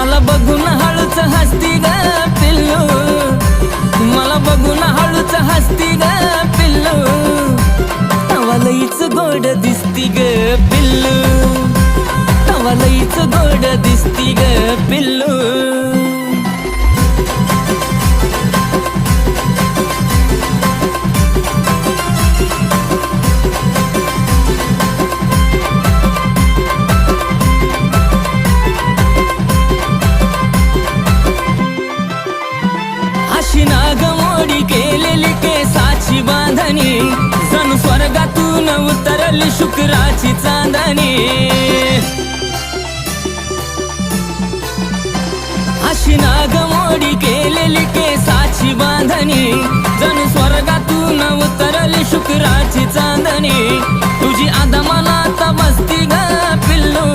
मला बघून हळूच हसती ग पिल्लू, मला बघून हळूच हसती ग पिल्लू, तवा लईच गोड दिसती ग पिल्लू, तवा लईच गोड दिसती ग पिल्लू. अशी नागमोडी केलेली केसाची बांधणी, जणू स्वर्गातून उतरली शुक्राची चांदणी. अशी नागमोडी केलेली केसाची बांधणी, जणू स्वर्गातून उतरली शुक्राची चांदणी. तुझी आदा मनात बसती ग पिल्लू,